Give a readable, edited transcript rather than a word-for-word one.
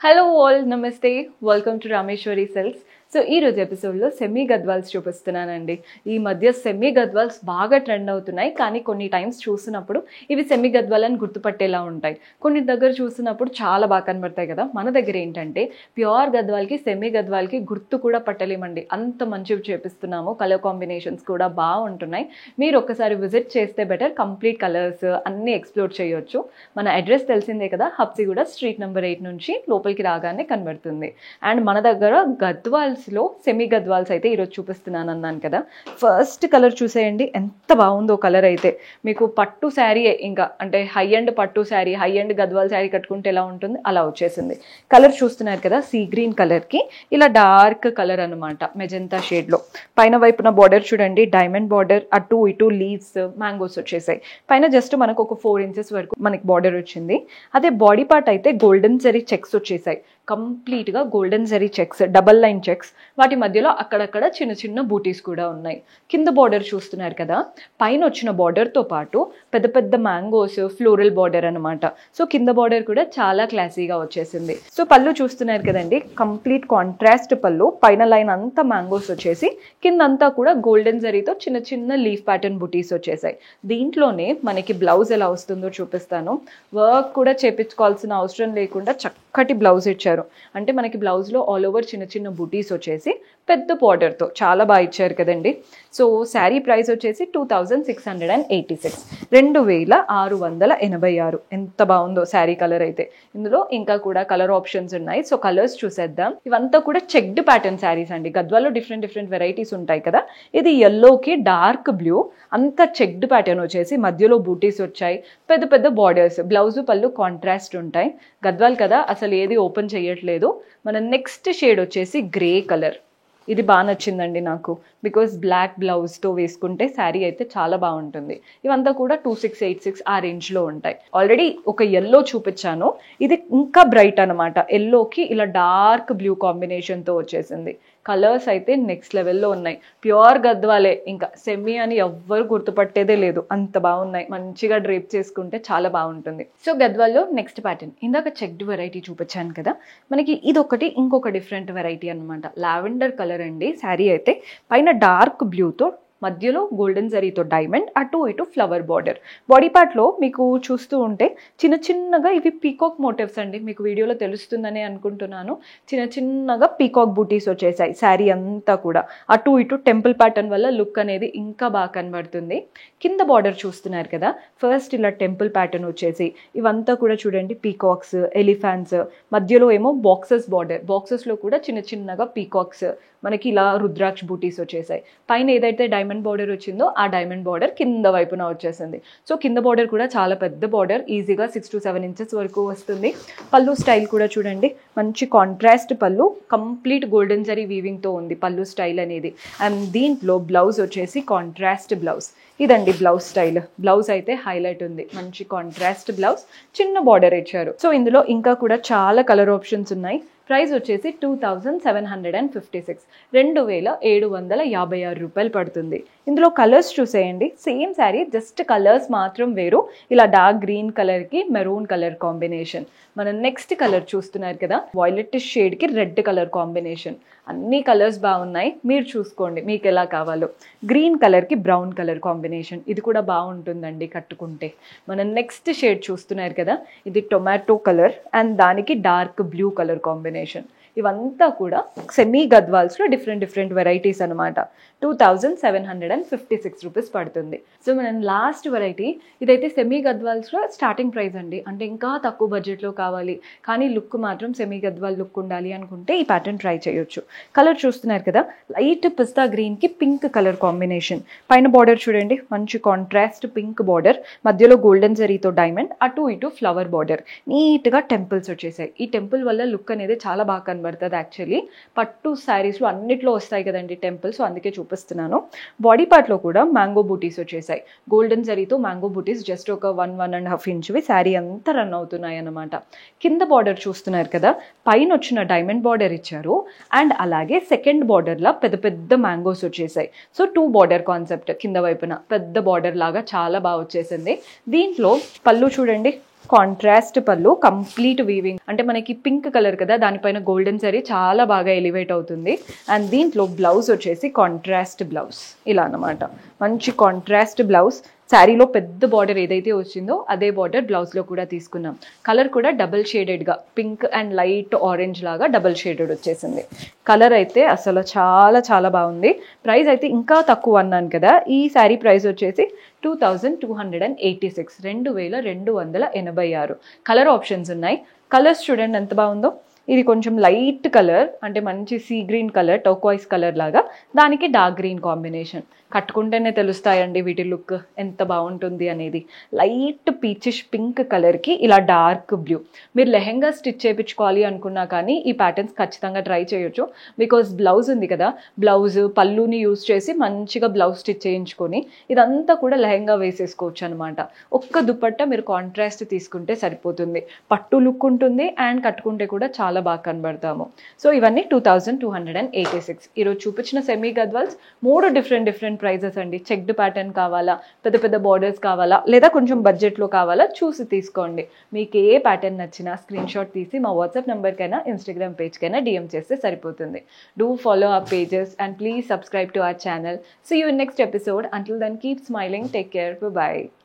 Hello all, నమస్తే. Welcome to Rameshwari cells. So ఈ రోజు ఎపిసోడ్లో సెమీ గద్వాల్స్ చూపిస్తున్నానండి. ఈ మధ్య సెమీ గద్వాల్స్ బాగా ట్రెండ్ అవుతున్నాయి, కానీ కొన్ని టైమ్స్ చూసినప్పుడు ఇవి సెమీ గద్వాల్ అని గుర్తుపట్టేలా ఉంటాయి. కొన్ని దగ్గర చూసినప్పుడు చాలా బాగా కనబడతాయి కదా. మన దగ్గర ఏంటంటే ప్యూర్ గద్వాల్కి సెమీ గద్వాల్కి గుర్తు కూడా పట్టలేమండి, అంత మంచివి చేపిస్తున్నాము. కలర్ కాంబినేషన్స్ కూడా బాగుంటున్నాయి. మీరు ఒక్కసారి విజిట్ చేస్తే బెటర్. కంప్లీట్ కలర్స్ అన్నీ ఎక్స్ప్లోర్ చేయొచ్చు. మన అడ్రస్ తెలిసిందే కదా, హబ్సిగూడ స్ట్రీట్ నెంబర్ 8 నుంచి లోపలికి రాగానే కనబడుతుంది. అండ్ మన దగ్గర గద్వాల్స్లో సెమీ గద్వాల్స్ అయితే ఈరోజు చూపిస్తున్నాను అన్నాను కదా. ఫస్ట్ కలర్ చూసేయండి, ఎంత బాగుందో కలర్ అయితే. మీకు పట్టు శారీ, ఇంకా అంటే హై అండ్ పట్టు శారీ, హై అండ్ గద్వాల్ శారీ కట్టుకుంటే ఎలా ఉంటుంది అలా వచ్చేసింది. కలర్ చూస్తున్నారు కదా, సీ గ్రీన్ కలర్కి ఇలా డార్క్ కలర్ అనమాట, మెజెంతా షేడ్లో. పైన వైపున బార్డర్ చూడండి, డైమండ్ బార్డర్, అటు ఇటు లీవ్స్, మ్యాంగోస్ వచ్చేసాయి. పైన జస్ట్ మనకు ఒక 4 ఇంచెస్ వరకు మనకి బార్డర్ వచ్చింది. అదే బాడీ పార్ట్ అయితే గోల్డెన్ జరీ చెక్స్ వచ్చేసాయి. కంప్లీట్గా golden zari checks, double line checks, వాటి మధ్యలో అక్కడక్కడ చిన్న చిన్న బూటీస్ కూడా ఉన్నాయి. కింద బార్డర్ చూస్తున్నారు కదా, పైన వచ్చిన బార్డర్తో పాటు పెద్ద పెద్ద మ్యాంగోస్, ఫ్లోరల్ బార్డర్ అనమాట. సో కింద బార్డర్ కూడా చాలా క్లాసీగా వచ్చేసింది. సో పళ్ళు చూస్తున్నారు కదండి, కంప్లీట్ కాంట్రాస్ట్ పళ్ళు. పైన లైన్ అంతా మ్యాంగోస్ వచ్చేసి కిందంతా కూడా గోల్డెన్ జరీతో చిన్న చిన్న లీఫ్ ప్యాటర్న్ బూటీస్ వచ్చేసాయి. దీంట్లోనే మనకి బ్లౌజ్ ఎలా వస్తుందో చూపిస్తాను. వర్క్ కూడా చేపించుకోవాల్సిన అవసరం లేకుండా చక్కటి బ్లౌజ్ ఇచ్చారు. అంటే మనకి బ్లౌజ్లో ఆల్ ఓవర్ చిన్న చిన్న బూటీస్ వచ్చేసి పెద్ద బార్డర్తో చాలా బాగా ఇచ్చారు కదండి. సో శారీ ప్రైస్ వచ్చేసి 2686, 2686. ఎంత బాగుందో శారీ కలర్ అయితే. ఇందులో ఇంకా కూడా కలర్ ఆప్షన్స్ ఉన్నాయి. సో కలర్స్ చూసేద్దాం. ఇవంతా కూడా చెక్డ్ ప్యాటర్న్ శారీస్ అండి. గద్వాల్లో డిఫరెంట్ డిఫరెంట్ వెరైటీస్ ఉంటాయి కదా. ఇది ఎల్లోకి డార్క్ బ్లూ, అంతా చెక్డ్ ప్యాటర్న్ వచ్చేసి మధ్యలో బూటీస్ వచ్చాయి, పెద్ద పెద్ద బార్డర్స్. బ్లౌజు పళ్ళు కాంట్రాస్ట్ ఉంటాయి. గద్వాల్ కదా, అసలు ఏది ఓపెన్ చేయట్లేదు. మన నెక్స్ట్ షేడ్ వచ్చేసి గ్రే కలర్. ఇది బాగా నచ్చిందండి నాకు, బికాస్ బ్లాక్ బ్లౌజ్తో వేసుకుంటే శారీ అయితే చాలా బాగుంటుంది. ఇవంతా కూడా 2686 ఆ రేంజ్లో ఉంటాయి. ఆల్రెడీ ఒక ఎల్లో చూపించాను, ఇది ఇంకా బ్రైట్ అనమాట. ఎల్లోకి ఇలా డార్క్ బ్లూ కాంబినేషన్తో వచ్చేసింది. కలర్స్ అయితే నెక్స్ట్ లెవెల్లో ఉన్నాయి. ప్యూర్ గద్వాలే, ఇంకా సెమీ అని ఎవ్వరు గుర్తుపట్టేదే లేదు, అంత బాగున్నాయి. మంచిగా డ్రేప్ చేసుకుంటే చాలా బాగుంటుంది. సో గద్వాల్లో నెక్స్ట్ ప్యాటర్న్, ఇందాక చెక్డ్ వెరైటీ చూపించాను కదా, మనకి ఇదొకటి ఇంకొక డిఫరెంట్ వెరైటీ అనమాట. లావెండర్ కలర్ అండి శారీ అయితే. పైన డార్క్ బ్లూతో మధ్యలో గోల్డెన్ జరీతో డైమండ్, అటు ఇటు ఫ్లవర్ బార్డర్. బాడీ పార్ట్లో మీకు చూస్తూ ఉంటే చిన్న చిన్నగా ఇవి పీకాక్ మోటివ్స్ అండి. మీకు వీడియోలో తెలుస్తుందని అనుకుంటున్నాను. చిన్న చిన్నగా పీకాక్ బూటీస్ వచ్చేసాయి శారీ అంతా కూడా. అటు ఇటు టెంపుల్ ప్యాటర్న్ వల్ల లుక్ అనేది ఇంకా బాగా కనబడుతుంది. కింద బార్డర్ చూస్తున్నారు కదా, ఫస్ట్ ఇలా టెంపుల్ ప్యాటర్న్ వచ్చేసి ఇవంతా కూడా చూడండి పీకాక్స్, ఎలిఫాంట్స్, మధ్యలో ఏమో బాక్సెస్ బార్డర్. బాక్సెస్లో కూడా చిన్న చిన్నగా పీకాక్స్, మనకి ఇలా రుద్రాక్ష బూటీస్ వచ్చేసాయి. పైన ఏదైతే డైమండ్ బార్డర్ వచ్చిందో ఆ డైమండ్ బార్డర్ కింద వైపున వచ్చేసింది. సో కింద బార్డర్ కూడా చాలా పెద్ద బార్డర్, ఈజీగా 6 to 7 ఇంచెస్ వరకు వస్తుంది. పళ్ళు స్టైల్ కూడా చూడండి, మంచి కాంట్రాస్ట్ పళ్ళు, కంప్లీట్ గోల్డెన్ జరీ వీవింగ్తో ఉంది పళ్ళు స్టైల్ అనేది. అండ్ దీంట్లో బ్లౌజ్ వచ్చేసి కాంట్రాస్ట్ బ్లౌజ్. ఇదండి బ్లౌజ్ స్టైల్. బ్లౌజ్ అయితే హైలైట్ ఉంది, మంచి కాంట్రాస్ట్ బ్లౌజ్, చిన్న బార్డర్ ఇచ్చారు. సో ఇందులో ఇంకా కూడా చాలా కలర్ ఆప్షన్స్ ఉన్నాయి. ప్రైస్ వచ్చేసి 2756, 2756 పడుతుంది. ఇందులో కలర్స్ చూసేయండి, సేమ్ శారీ, జస్ట్ కలర్స్ మాత్రం వేరు. ఇలా డార్క్ గ్రీన్ కలర్కి మెరూన్ కలర్ కాంబినేషన్. మన నెక్స్ట్ కలర్ చూస్తున్నారు కదా, వాయిలెట్ షేడ్కి రెడ్ కలర్ కాంబినేషన్. అన్ని కలర్స్ బాగున్నాయి, మీరు చూసుకోండి మీకు ఎలా కావాలో. గ్రీన్ కలర్కి బ్రౌన్ కలర్ కాంబినేషన్, ఇది కూడా బాగుంటుందండి కట్టుకుంటే. మన నెక్స్ట్ షేడ్ చూస్తున్నారు కదా, ఇది టొమాటో కలర్ అండ్ దానికి డార్క్ బ్లూ కలర్ కాంబినేషన్. ఇవంతా కూడా సెమీ గద్వాల్స్లో డిఫరెంట్ డిఫరెంట్ వెరైటీస్ అనమాట. 2756 పడుతుంది. సో మనం లాస్ట్ వెరైటీ, ఇదైతే సెమీ గద్వాల్స్లో స్టార్టింగ్ ప్రైస్ అండి. అంటే ఇంకా తక్కువ బడ్జెట్లో కావాలి కానీ లుక్ మాత్రం సెమీ గద్వాల్ లుక్ ఉండాలి అనుకుంటే ఈ ప్యాటర్న్ ట్రై చేయొచ్చు. కలర్ చూస్తున్నారు కదా, లైట్ పిస్తా గ్రీన్కి పింక్ కలర్ కాంబినేషన్. పైన బార్డర్ చూడండి, మంచి కాంట్రాస్ట్ పింక్ బార్డర్, మధ్యలో గోల్డెన్ జరీతో డైమండ్, అటు ఇటు ఫ్లవర్ బార్డర్. నీట్గా టెంపుల్స్ వచ్చేసాయి. ఈ టెంపుల్ వల్ల లుక్ అనేది చాలా బాగా కనబడుతుంది. యాక్చువల్లీ పట్టు శారీస్లో అన్నిట్లో వస్తాయి కదండి టెంపుల్, సో అందుకే చూపిస్తున్నాను. బాడీ పార్ట్లో కూడా మ్యాంగో బూటీస్ వచ్చేసాయి. గోల్డెన్ జరీతో మ్యాంగో బూటీస్ జస్ట్ ఒక 1.5 ఇంచువి శారీ అంతా రన్ అవుతున్నాయి అన్నమాట. కింద బార్డర్ చూస్తున్నారు కదా, పైన వచ్చిన డైమండ్ బార్డర్ ఇచ్చారు అండ్ అలాగే సెకండ్ బార్డర్లా పెద్ద పెద్ద మ్యాంగోస్ వచ్చేసాయి. సో 2 బార్డర్ కాన్సెప్ట్, కింద వైపున పెద్ద బార్డర్ లాగా చాలా బాగా వచ్చేసింది. దీంట్లో పళ్ళు చూడండి, కాంట్రాస్ట్ పళ్ళు, కంప్లీట్ వీవింగ్, అంటే మనకి పింక్ కలర్ కదా, దానిపైన గోల్డెన్ జరీ చాలా బాగా ఎలివేట్ అవుతుంది. అండ్ దీంట్లో బ్లౌజ్ వచ్చేసి కాంట్రాస్ట్ బ్లౌజ్ ఇలా అన్నమాట. మంచి కాంట్రాస్ట్ బ్లౌజ్. శారీలో పెద్ద బార్డర్ ఏదైతే వచ్చిందో అదే బార్డర్ బ్లౌజ్లో కూడా తీసుకున్నాం. కలర్ కూడా డబుల్ షేడెడ్గా పింక్ అండ్ లైట్ ఆరెంజ్ లాగా డబుల్ షేడెడ్ వచ్చేసింది. కలర్ అయితే అసలు చాలా చాలా బాగుంది. ప్రైస్ అయితే ఇంకా తక్కువ అన్నాను కదా, ఈ శారీ ప్రైస్ వచ్చేసి 2286, 2286. కలర్ ఆప్షన్స్ ఉన్నాయి. కలర్స్ చూడండి ఎంత బాగుందో. ఇది కొంచెం లైట్ కలర్, అంటే మంచి సీ గ్రీన్ కలర్, టర్క్వాయిస్ కలర్ లాగా, దానికి డార్క్ గ్రీన్ కాంబినేషన్. కట్టుకుంటేనే తెలుస్తాయండి వీటి లుక్ ఎంత బాగుంటుంది అనేది. లైట్ పీచిష్ పింక్ కలర్కి ఇలా డార్క్ బ్లూ. మీరు లెహెంగా స్టిచ్ చేయించుకోవాలి అనుకున్నా కానీ ఈ ప్యాటర్న్స్ ఖచ్చితంగా ట్రై చేయొచ్చు. బికాజ్ బ్లౌజ్ ఉంది కదా, బ్లౌజ్ పళ్ళుని యూజ్ చేసి మంచిగా బ్లౌజ్ స్టిచ్ చేయించుకొని ఇదంతా కూడా లెహెంగా వేసేసుకోవచ్చు అనమాట. ఒక్క దుపట్టా మీరు కాంట్రాస్ట్ తీసుకుంటే సరిపోతుంది. పట్టు లుక్ ఉంటుంది అండ్ కట్టుకుంటే కూడా చాలా బాగా కనబడతాము. సో ఇవన్నీ 2286. ఈరోజు చూపించిన సెమీ గద్వాల్స్ 3 డిఫరెంట్ ప్రైజెస్ అండి. చెక్డ్ ప్యాటర్న్ కావాలా, పెద్ద పెద్ద బార్డర్స్ కావాలా, లేదా కొంచెం బడ్జెట్లో కావాలా చూసి తీసుకోండి. మీకు ఏ ప్యాటర్న్ నచ్చినా స్క్రీన్ షాట్ తీసి మా వాట్సాప్ నెంబర్కైనా ఇన్స్టాగ్రామ్ పేజ్కైనా డిఎం చేస్తే సరిపోతుంది. Do follow our pages and please subscribe to our channel. See you in next episode. Until then, keep smiling. Take care. Bye-bye.